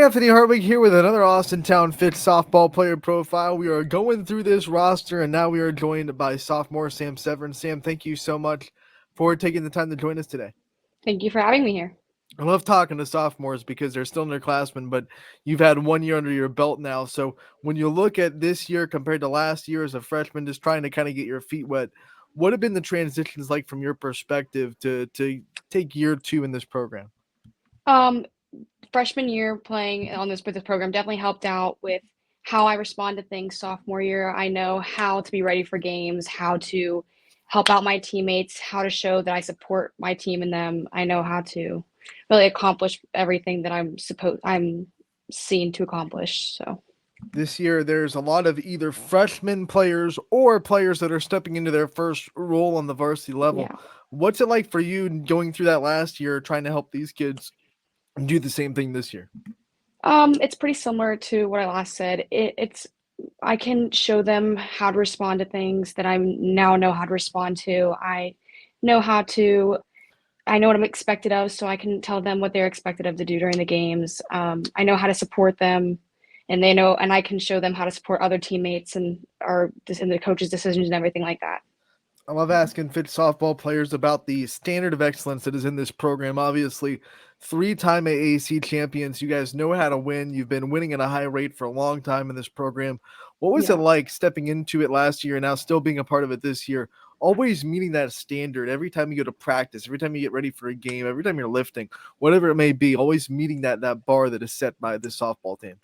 Anthony Hartwig here with another Austintown Fitch softball player profile. We are going through this roster, and now we are joined by sophomore Sam Severn. Sam, thank you so much for taking the time to join us today. Thank you for having me here. I love talking to sophomores because they're still underclassmen, but you've had 1 year under your belt now. So when you look at this year compared to last year as a freshman, just trying to kind of get your feet wet, what have been the transitions like from your perspective to take year two in this program? Um, Freshman year playing on this with this program definitely helped out with how I respond to things. Sophomore year, I know how to be ready for games, how to help out my teammates, how to show that I support my team and them. I know how to really accomplish everything that I'm seen to accomplish. So This year, there's a lot of either freshman players or players that are stepping into their first role on the varsity level. yeah. What's it like for you going through that last year, trying to help these kids do the same thing this year? It's pretty similar to what I last said. It's I can show them how to respond to things that I now know how to respond to. Know how to I know what I'm expected of, so I can tell them what they're expected of to do during the games. I know how to support them, and they know, and I can show them how to support other teammates and the coaches' decisions and everything like that. I love asking Fitch softball players about the standard of excellence that is in this program. Obviously, three-time AAC champions. You guys know how to win. You've been winning at a high rate for a long time in this program. What was it Yeah. like stepping into it last year and now still being a part of it this year? Always meeting that standard every time you go to practice, every time you get ready for a game, every time you're lifting, whatever it may be, always meeting that bar that is set by this softball team.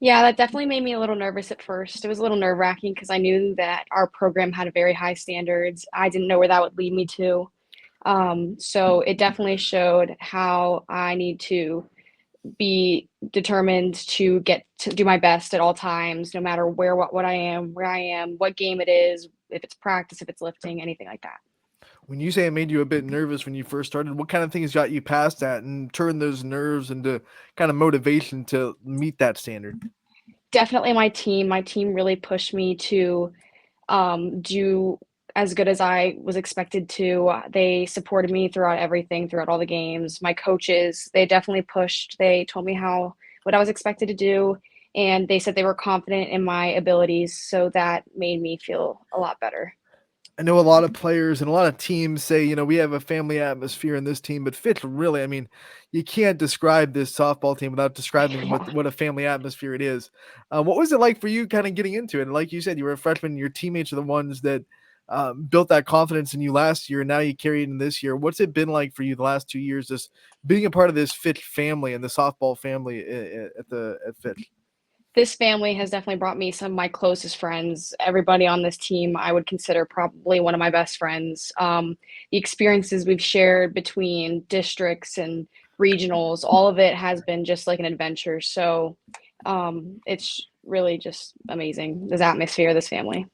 Yeah, that definitely made me a little nervous at first. It was a little nerve-wracking because I knew that our program had very high standards. I didn't know where that would lead me to. So it definitely showed how I need to be determined to get to do my best at all times, no matter what I am, where I am, what game it is, if it's practice, if it's lifting, anything like that. When you say it made you a bit nervous when you first started, what kind of things got you past that and turned those nerves into kind of motivation to meet that standard? Definitely my team. My team really pushed me to do as good as I was expected to. They supported me throughout everything, throughout all the games. My coaches, they definitely pushed. They told me what I was expected to do, and they said they were confident in my abilities, so that made me feel a lot better. I know a lot of players and a lot of teams say, we have a family atmosphere in this team, but Fitch really, I mean, you can't describe this softball team without describing Yeah. what a family atmosphere it is. What was it like for you kind of getting into it? And like you said, you were a freshman, your teammates are the ones that built that confidence in you last year, and now you carry it in this year. What's it been like for you the last 2 years, just being a part of this Fitch family and the softball family at Fitch? This family has definitely brought me some of my closest friends. Everybody on this team, I would consider probably one of my best friends. The experiences we've shared between districts and regionals, all of it has been just like an adventure. So it's really just amazing, this atmosphere, this family.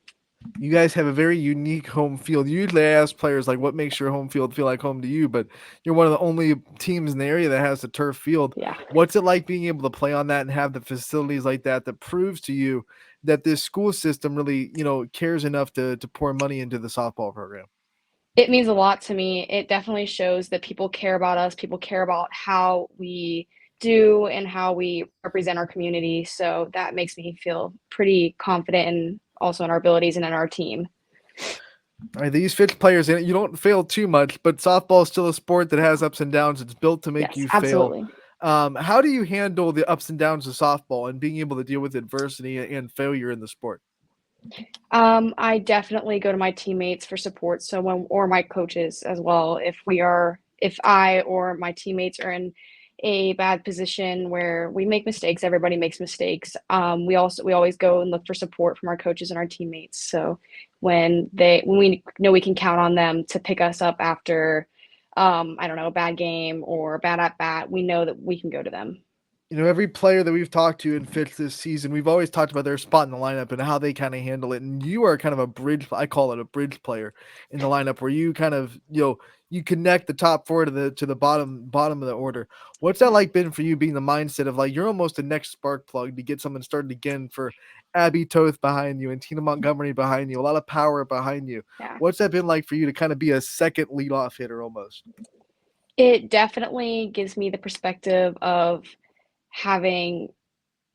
You guys have a very unique home field. Usually, I ask players like, "What makes your home field feel like home to you?" But you're one of the only teams in the area that has a turf field. Yeah. What's it like being able to play on that and have the facilities like that that proves to you that this school system really, cares enough to pour money into the softball program? It means a lot to me. It definitely shows that people care about us, people care about how we do and how we represent our community. So that makes me feel pretty confident and also in our abilities and in our team. All right, these Fitch players, and you don't fail too much, but softball is still a sport that has ups and downs. It's built to make Yes, you fail. absolutely. How do you handle the ups and downs of softball and being able to deal with adversity and failure in the sport? I definitely go to my teammates for support. So or my coaches as well. If I or my teammates are in a bad position where we make mistakes, everybody makes mistakes. We always go and look for support from our coaches and our teammates. So when we know we can count on them to pick us up after, I don't know, a bad game or a bad at bat, we know that we can go to them. Every player that we've talked to in Fitch this season, we've always talked about their spot in the lineup and how they kind of handle it. And you are kind of a bridge, I call it a bridge player in the lineup where you kind of, you connect the top four to the bottom of the order. What's that like been for you being the mindset of like you're almost the next spark plug to get someone started again for Abby Toth behind you and Tina Montgomery behind you, a lot of power behind you. Yeah. What's that been like for you to kind of be a second leadoff hitter almost? It definitely gives me the perspective of having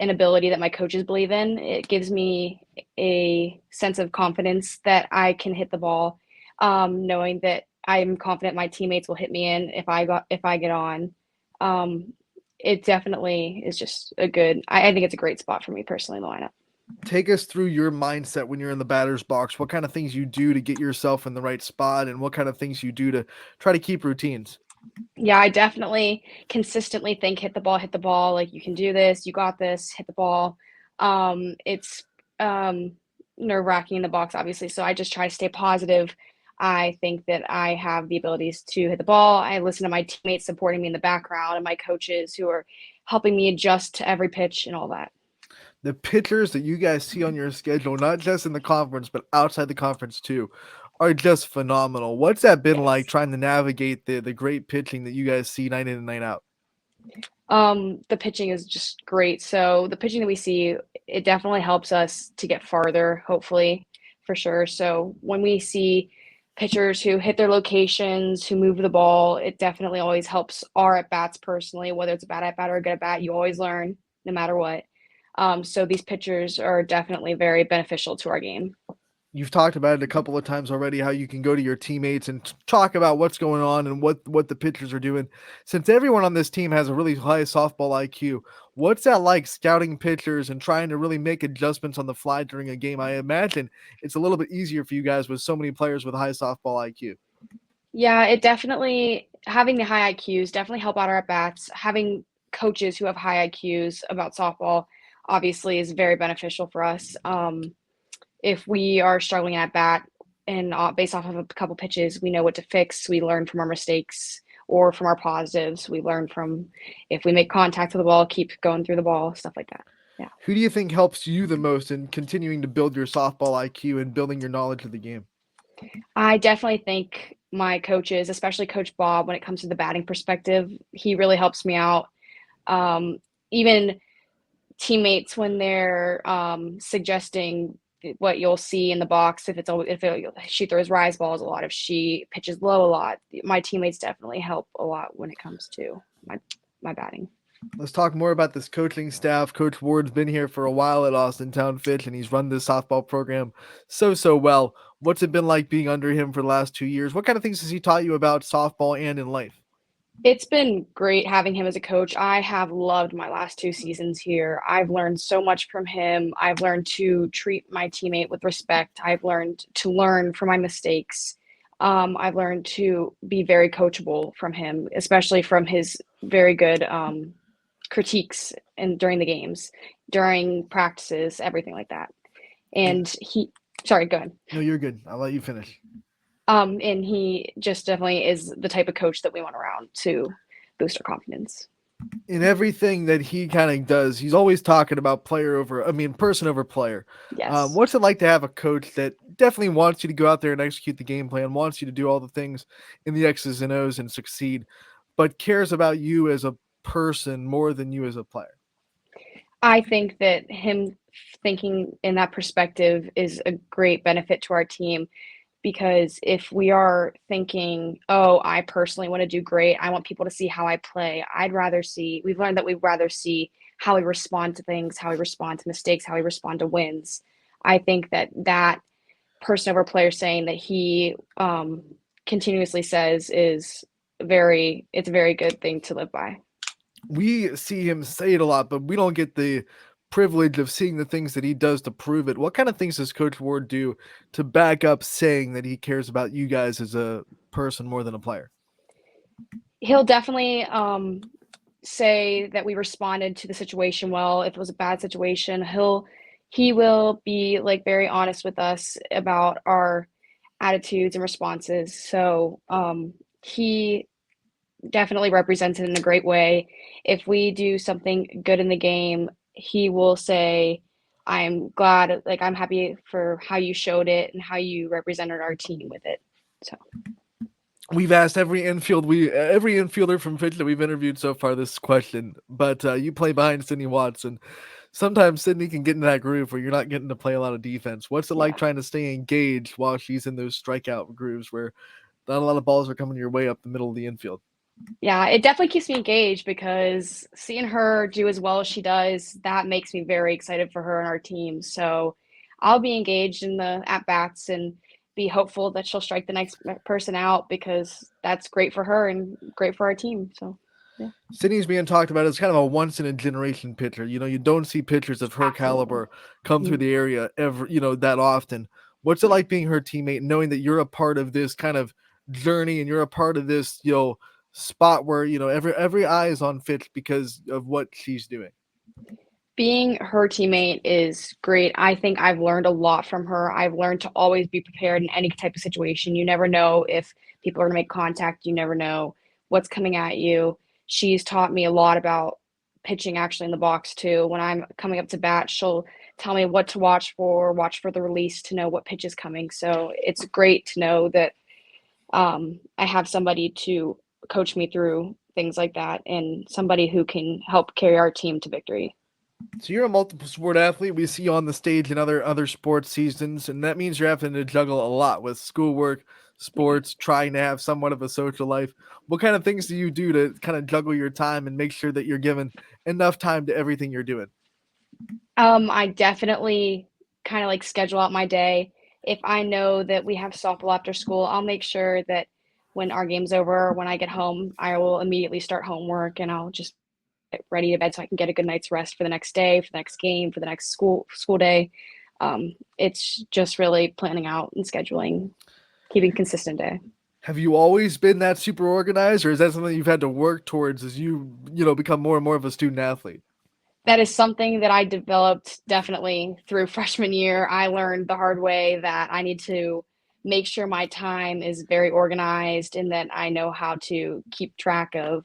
an ability that my coaches believe in. It gives me a sense of confidence that I can hit the ball, knowing that I'm confident my teammates will hit me in if I get on. Um, it definitely is just a good. I think it's a great spot for me personally in the lineup. Take us through your mindset when you're in the batter's box. What kind of things you do to get yourself in the right spot, and what kind of things you do to try to keep routines? Yeah, I definitely consistently think hit the ball, like you can do this, you got this, hit the ball. It's um nerve-wracking in the box obviously, so I just try to stay positive. I think that I have the abilities to hit the ball. I listen to my teammates supporting me in the background and my coaches who are helping me adjust to every pitch and all that. The pitchers that you guys see on your schedule, not just in the conference, but outside the conference too, are just phenomenal. What's that been like Yes. trying to navigate the great pitching that you guys see night in and night out? The pitching is just great. So the pitching that we see, it definitely helps us to get farther, hopefully, for sure. So when we see pitchers who hit their locations, who move the ball, it definitely always helps our at bats personally, whether it's a bad at bat or a good at bat, you always learn no matter what. So these pitchers are definitely very beneficial to our game. You've talked about it a couple of times already, how you can go to your teammates and talk about what's going on and what the pitchers are doing. Since everyone on this team has a really high softball IQ, what's that like scouting pitchers and trying to really make adjustments on the fly during a game? I imagine it's a little bit easier for you guys with so many players with high softball IQ. Yeah, it definitely having the high IQs definitely help out our at bats. Having coaches who have high IQs about softball obviously is very beneficial for us. If we are struggling at bat and based off of a couple pitches, we know what to fix. We learn from our mistakes or from our positives. We learn from if we make contact with the ball, keep going through the ball, stuff like that. Yeah. Who do you think helps you the most in continuing to build your softball IQ and building your knowledge of the game? I definitely think my coaches, especially Coach Bob, when it comes to the batting perspective, he really helps me out. Even teammates when they're suggesting what you'll see in the box she throws rise balls a lot, if she pitches low a lot, my teammates definitely help a lot when it comes to my batting. Let's talk more about this coaching staff. Coach Ward's been here for a while at Austintown Fitch, and he's run this softball program so well. What's it been like being under him for the last 2 years? What kind of things has he taught you about softball and in life? It's been great having him as a coach. I have loved my last 2 seasons here. I've learned so much from him. I've learned to treat my teammate with respect. I've learned to learn from my mistakes. I've learned to be very coachable from him, especially from his very good critiques and during the games, during practices, everything like that. And And sorry, go ahead. no, you're good. I'll let you finish. And he just definitely is the type of coach that we want around to boost our confidence. In everything that he kind of does, he's always talking about person over player. Yes. What's it like to have a coach that definitely wants you to go out there and execute the game plan, wants you to do all the things in the X's and O's and succeed, but cares about you as a person more than you as a player? I think that him thinking in that perspective is a great benefit to our team because if we are thinking, oh, I personally want to do great, I want people to see how I play, we've learned that we'd rather see how we respond to things, how we respond to mistakes, how we respond to wins. I think that person over player saying that he continuously says it's a very good thing to live by. We see him say it a lot, but we don't get the privilege of seeing the things that he does to prove it. What kind of things does Coach Ward do to back up saying that he cares about you guys as a person more than a player? He'll definitely say that we responded to the situation well. If it was a bad situation, he will be like very honest with us about our attitudes and responses. So he definitely represents it in a great way. If we do something good in the game, he will say, I'm glad, like, I'm happy for how you showed it and how you represented our team with it. So, We've asked every infielder from Fitch that we've interviewed so far this question, but you play behind Sydney Watson. Sometimes Sydney can get in that groove where you're not getting to play a lot of defense. What's it like yeah. trying to stay engaged while she's in those strikeout grooves where not a lot of balls are coming your way up the middle of the infield? Yeah, it definitely keeps me engaged because seeing her do as well as she does, that makes me very excited for her and our team. So I'll be engaged in the at bats and be hopeful that she'll strike the next person out because that's great for her and great for our team. So, yeah, Sydney's being talked about as kind of a once in a generation pitcher. You don't see pitchers of her absolutely. caliber come through Mhm. the area ever, that often. What's it like being her teammate, knowing that you're a part of this kind of journey and you're a part of this, spot where, every eye is on Fitch because of what she's doing. Being her teammate is great. I think I've learned a lot from her. I've learned to always be prepared in any type of situation. You never know if people are going to make contact. You never know what's coming at you. She's taught me a lot about pitching actually in the box too. When I'm coming up to bat, she'll tell me what to watch for the release to know what pitch is coming. So it's great to know that I have somebody to coach me through things like that and somebody who can help carry our team to victory. So you're a multiple sport athlete. We see you on the stage in other sports seasons, and that means you're having to juggle a lot with schoolwork, Yeah. sports, trying to have somewhat of a social life. What kind of things do you do to kind of juggle your time and make sure that you're given enough time to everything you're doing? I definitely kind of like schedule out my day. If I know that we have softball after school, I'll make sure that when our game's over, when I get home, I will immediately start homework and I'll just get ready to bed so I can get a good night's rest for the next day, for the next game, for the next school day. It's just really planning out and scheduling, keeping consistent day. Have you always been that super organized, or is that something you've had to work towards as become more and more of a student athlete? That is something that I developed definitely through freshman year. I learned the hard way that I need to make sure my time is very organized and that I know how to keep track of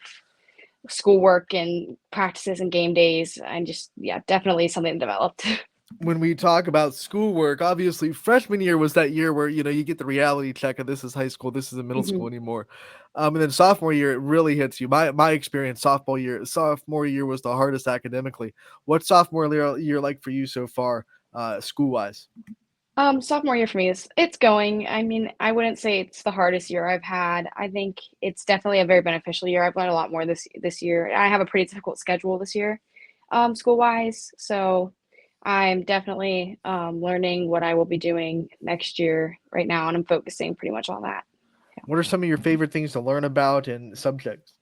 schoolwork and practices and game days. And just, yeah, definitely something developed. When we talk about schoolwork, obviously freshman year was that year where you get the reality check of this is high school, this isn't middle Mhm. school anymore. And then sophomore year, it really hits you. My experience, sophomore year was the hardest academically. What's sophomore year like for you so far, school wise? Sophomore year for me is it's going. I mean, I wouldn't say it's the hardest year I've had. I think it's definitely a very beneficial year. I've learned a lot more this year. I have a pretty difficult schedule this year, school wise. So I'm definitely learning what I will be doing next year right now, and I'm focusing pretty much on that. What are some of your favorite things to learn about and subjects?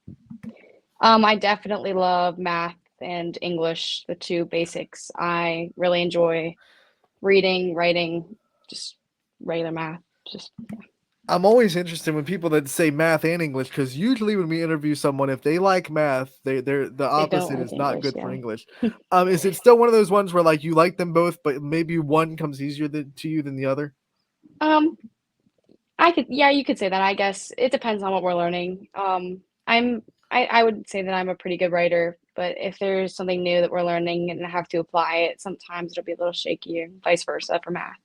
I definitely love math and English, the two basics. I really enjoy reading, writing, just regular math. Just I'm always interested when people that say math and English, because usually when we interview someone, if they like math, they're the they don't opposite like is not English, good for yeah. English. Is it still one of those ones where like you like them both, but maybe one comes easier to you than the other? Um, yeah, you could say that. I guess it depends on what we're learning. I would say that I'm a pretty good writer, but if there's something new that we're learning and I have to apply it, sometimes it'll be a little shaky, and vice versa for math.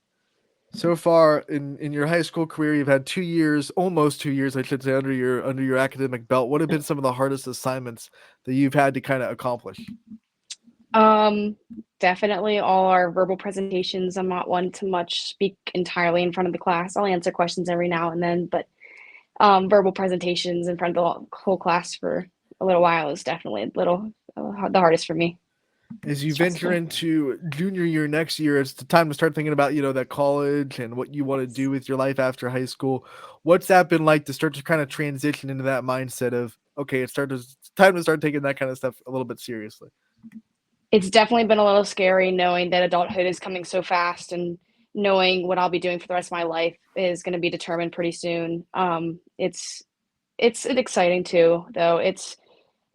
So far in your high school career, you've had 2 years, almost 2 years, I should say, under your academic belt. What have been some of the hardest assignments that you've had to kind of accomplish? Um, Definitely all our verbal presentations. I'm not one to much speak entirely in front of the class. I'll answer questions every now and then, but verbal presentations in front of the whole class for a little while is definitely a little the hardest for me. As you venture Stressful. into junior year next year, it's the time to start thinking about, that college and what you want to Yes. do with your life after high school. What's that been like to start to kind of transition into that mindset of, okay, it's time to start taking that kind of stuff a little bit seriously? It's definitely been a little scary knowing that adulthood is coming so fast and knowing what I'll be doing for the rest of my life is going to be determined pretty soon. It's exciting too, though. It's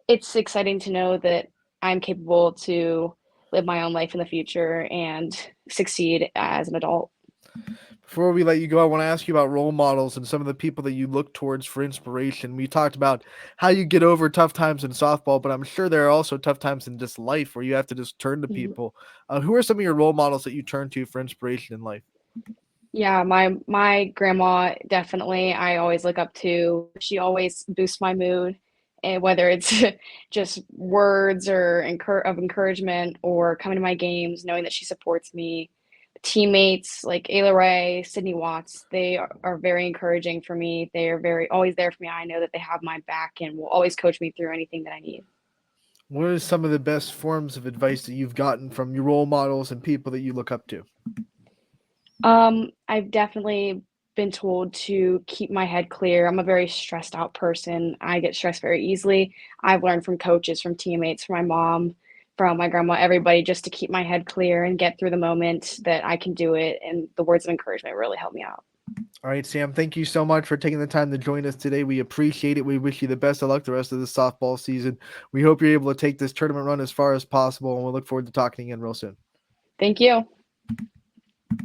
exciting to know that I'm capable to live my own life in the future and succeed as an adult. Before we let you go, I want to ask you about role models and some of the people that you look towards for inspiration. We talked about how you get over tough times in softball, but I'm sure there are also tough times in just life where you have to just turn to Mhm. people. Who are some of your role models that you turn to for inspiration in life? Yeah, my grandma definitely I always look up to. She always boosts my mood, and whether it's just words or encouragement or coming to my games, knowing that she supports me. teammates like Ayla Ray, Sydney Watts, they are very encouraging for me. They are very always there for me. I know that they have my back and will always coach me through anything that I need. What are some of the best forms of advice that you've gotten from your role models and people that you look up to? I've definitely been told to keep my head clear. I'm a very stressed out person. I get stressed very easily. I've learned from coaches, from teammates, from my mom, from my grandma, everybody, just to keep my head clear and get through the moment, that I can do it. And the words of encouragement really help me out. All right, Sam, thank you so much for taking the time to join us today. We appreciate it. We wish you the best of luck the rest of the softball season. We hope you're able to take this tournament run as far as possible, and we'll look forward to talking again real soon. Thank you.